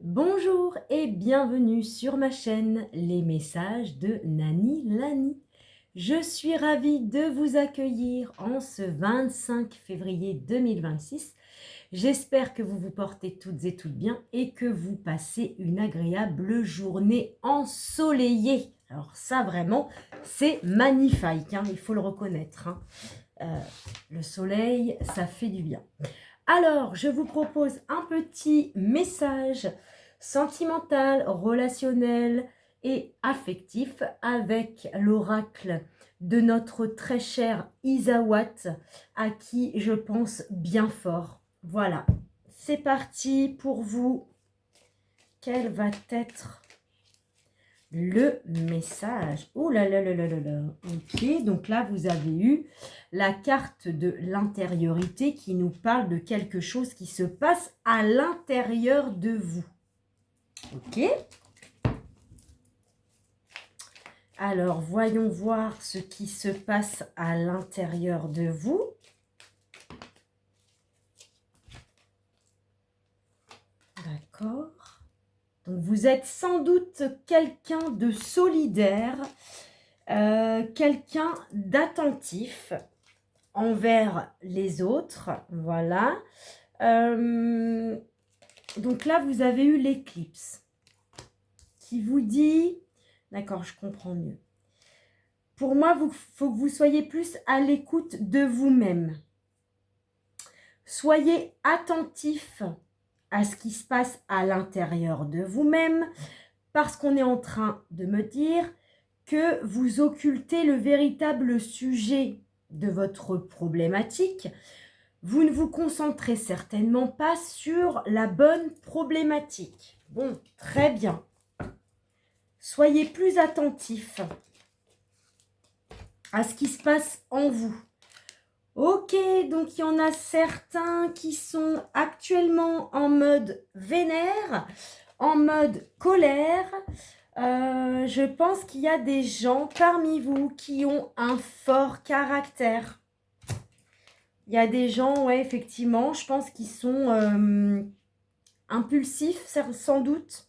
Bonjour et bienvenue sur ma chaîne Les Messages de Nani Lani. Je suis ravie de vous accueillir en ce 25 février 2026. J'espère que vous vous portez toutes et toutes bien et que vous passez une agréable journée ensoleillée. Alors ça vraiment, c'est magnifique, hein, il faut le reconnaître, hein. Le soleil, ça fait du bien. Alors, je vous propose un petit message sentimental, relationnel et affectif avec l'oracle de notre très cher Isawat, à qui je pense bien fort. Voilà, c'est parti pour vous. Quel va être le message? Oh là là là là là là. Ok, donc là, vous avez eu la carte de l'intériorité qui nous parle de quelque chose qui se passe à l'intérieur de vous. Ok. Alors, voyons voir ce qui se passe à l'intérieur de vous. D'accord. Donc, vous êtes sans doute quelqu'un de solidaire, quelqu'un d'attentif envers les autres. Voilà. Donc là, vous avez eu l'éclipse qui vous dit... D'accord, je comprends mieux. Pour moi, il faut que vous soyez plus à l'écoute de vous-même. Soyez attentif à ce qui se passe à l'intérieur de vous-même, parce qu'on est en train de me dire que vous occultez le véritable sujet de votre problématique. Vous ne vous concentrez certainement pas sur la bonne problématique. Bon, très bien. Soyez plus attentif à ce qui se passe en vous. Ok, donc il y en a certains qui sont actuellement en mode vénère, en mode colère. Je pense qu'il y a des gens parmi vous qui ont un fort caractère. Il y a des gens, ouais, effectivement, je pense qu'ils sont impulsifs, sans doute.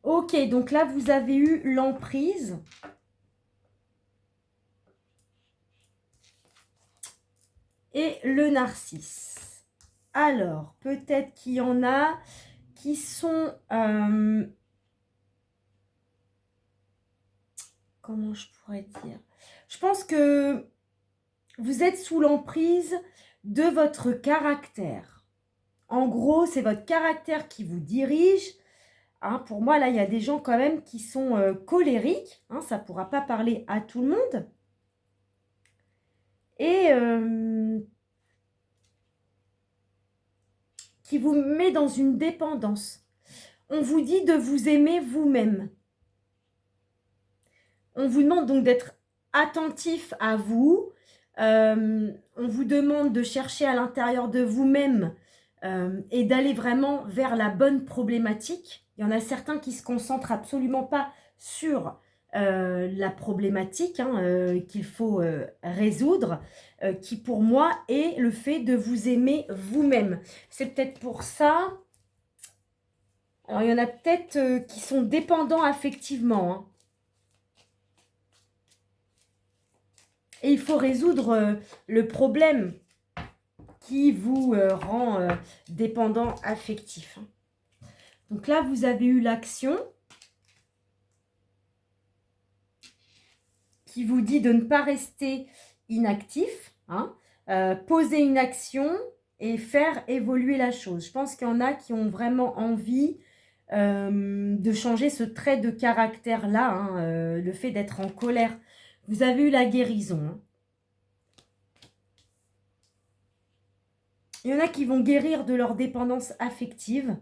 Ok, donc là, vous avez eu l'emprise. Et le narcisse. Alors, peut-être qu'il y en a qui sont... comment je pourrais dire? Je pense que vous êtes sous l'emprise de votre caractère. En gros, c'est votre caractère qui vous dirige. Hein, pour moi, là, il y a des gens quand même qui sont colériques. Hein, ça ne pourra pas parler à tout le monde. Et qui vous met dans une dépendance. On vous dit de vous aimer vous-même. On vous demande donc d'être attentif à vous. On vous demande de chercher à l'intérieur de vous-même et d'aller vraiment vers la bonne problématique. Il y en a certains qui ne se concentrent absolument pas sur la problématique qu'il faut résoudre, qui pour moi est le fait de vous aimer vous-même. C'est peut-être pour ça. Alors il y en a peut-être qui sont dépendants affectivement, hein. Et il faut résoudre le problème qui vous rend dépendant affectif. Donc là, vous avez eu l'action qui vous dit de ne pas rester inactif, hein, poser une action et faire évoluer la chose. Je pense qu'il y en a qui ont vraiment envie de changer ce trait de caractère-là, hein, le fait d'être en colère. Vous avez eu la guérison. Hein. Il y en a qui vont guérir de leur dépendance affective.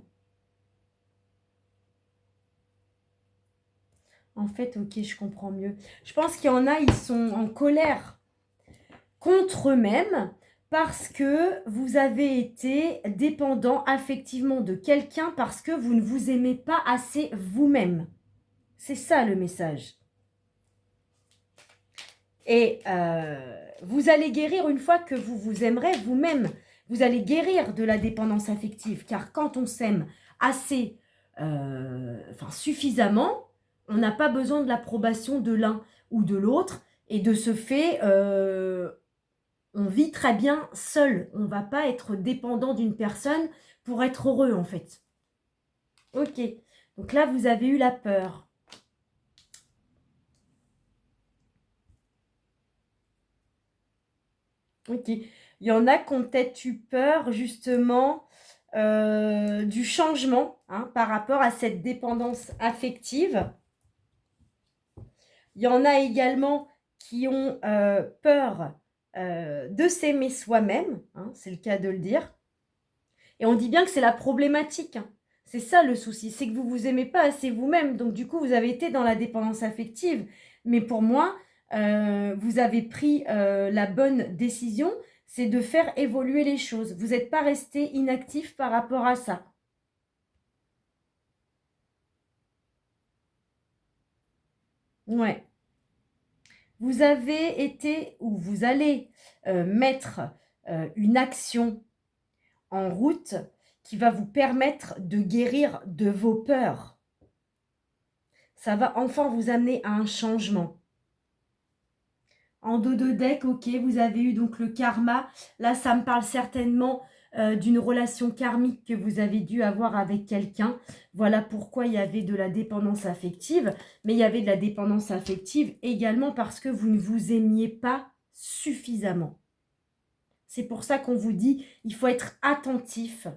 En fait, ok, je comprends mieux. Je pense qu'il y en a, ils sont en colère contre eux-mêmes parce que vous avez été dépendant affectivement de quelqu'un parce que vous ne vous aimez pas assez vous-même. C'est ça le message. Et vous allez guérir une fois que vous vous aimerez vous-même. Vous allez guérir de la dépendance affective, car quand on s'aime assez, enfin suffisamment, on n'a pas besoin de l'approbation de l'un ou de l'autre. Et de ce fait, on vit très bien seul. On ne va pas être dépendant d'une personne pour être heureux, en fait. Ok. Donc là, vous avez eu la peur. Ok. Il y en a qui ont peut-être eu peur, justement, du changement hein, par rapport à cette dépendance affective. Il y en a également qui ont peur de s'aimer soi-même, hein, c'est le cas de le dire. Et on dit bien que c'est la problématique. Hein. C'est ça le souci, c'est que vous ne vous aimez pas assez vous-même. Donc du coup, vous avez été dans la dépendance affective. Mais pour moi, vous avez pris la bonne décision, c'est de faire évoluer les choses. Vous n'êtes pas resté inactif par rapport à ça. Ouais. Vous avez été ou vous allez mettre une action en route qui va vous permettre de guérir de vos peurs. Ça va enfin vous amener à un changement. En dos de deck, ok, vous avez eu donc le karma. Là, ça me parle certainement d'une relation karmique que vous avez dû avoir avec quelqu'un. Voilà pourquoi il y avait de la dépendance affective. Mais il y avait de la dépendance affective également parce que vous ne vous aimiez pas suffisamment. C'est pour ça qu'on vous dit, il faut être attentif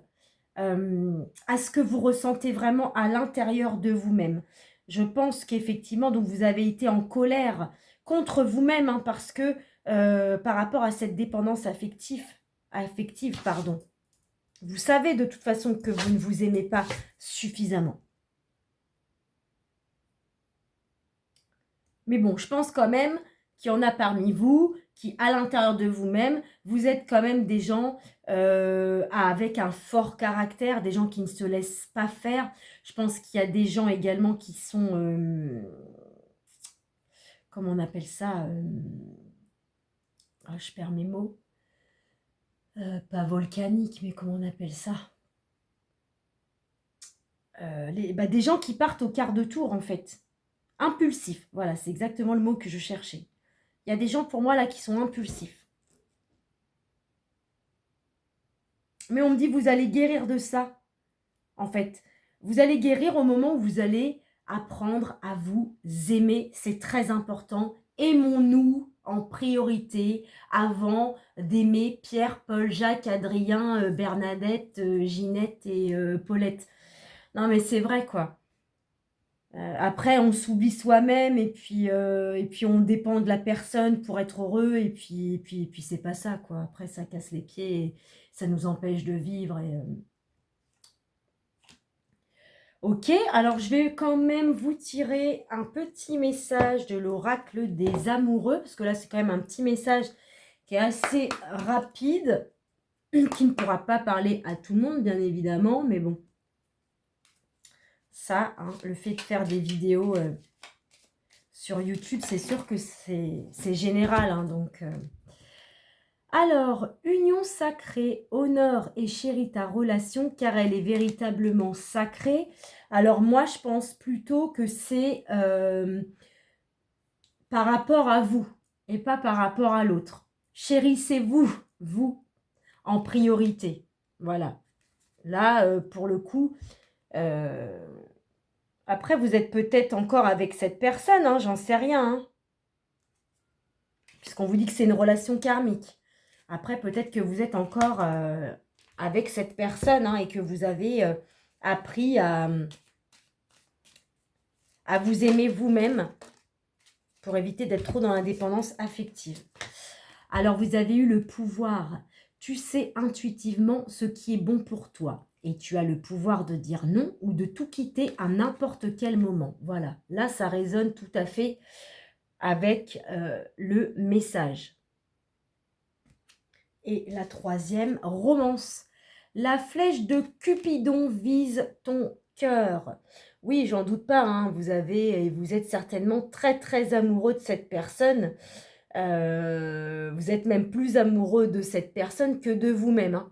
à ce que vous ressentez vraiment à l'intérieur de vous-même. Je pense qu'effectivement, donc vous avez été en colère contre vous-même hein, parce que par rapport à cette dépendance affective, pardon. Vous savez de toute façon que vous ne vous aimez pas suffisamment. Mais bon, je pense quand même qu'il y en a parmi vous qui, à l'intérieur de vous-même, vous êtes quand même des gens avec un fort caractère, des gens qui ne se laissent pas faire. Je pense qu'il y a des gens également qui sont, comment on appelle ça je perds mes mots. Pas volcanique, mais comment on appelle ça des gens qui partent au quart de tour, en fait. Impulsifs, voilà, c'est exactement le mot que je cherchais. Il y a des gens, pour moi, là, qui sont impulsifs. Mais on me dit, vous allez guérir de ça, en fait. Vous allez guérir au moment où vous allez apprendre à vous aimer. C'est très important. Aimons-nous en priorité avant d'aimer Pierre, Paul, Jacques, Adrien, Bernadette, Ginette et Paulette. Non, mais c'est vrai, quoi. Après, on s'oublie soi-même et puis on dépend de la personne pour être heureux et puis c'est pas ça, quoi. Après, ça casse les pieds et ça nous empêche de vivre. Ok, alors je vais quand même vous tirer un petit message de l'oracle des amoureux, parce que là, c'est quand même un petit message qui est assez rapide, qui ne pourra pas parler à tout le monde, bien évidemment, mais bon. Ça, hein, le fait de faire des vidéos sur YouTube, c'est sûr que c'est général, hein, donc... Alors, union sacrée, honore et chéris ta relation car elle est véritablement sacrée. Alors moi, je pense plutôt que c'est par rapport à vous et pas par rapport à l'autre. Chérissez-vous, vous, en priorité. Voilà. Là, pour le coup, après, vous êtes peut-être encore avec cette personne, hein, j'en sais rien. Hein, puisqu'on vous dit que c'est une relation karmique. Après, peut-être que vous êtes encore avec cette personne hein, et que vous avez appris à vous aimer vous-même pour éviter d'être trop dans l'indépendance affective. Alors, vous avez eu le pouvoir. Tu sais intuitivement ce qui est bon pour toi. Et tu as le pouvoir de dire non ou de tout quitter à n'importe quel moment. Voilà, là, ça résonne tout à fait avec le message. Et la troisième, romance. La flèche de Cupidon vise ton cœur. Oui, j'en doute pas, hein, vous êtes certainement très très amoureux de cette personne. Vous êtes même plus amoureux de cette personne que de vous-même. Hein.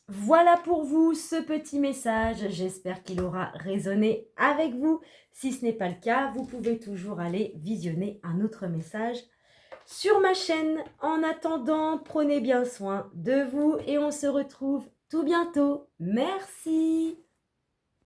Voilà pour vous ce petit message. J'espère qu'il aura résonné avec vous. Si ce n'est pas le cas, vous pouvez toujours aller visionner un autre message sur ma chaîne. En attendant, prenez bien soin de vous et on se retrouve tout bientôt. Merci.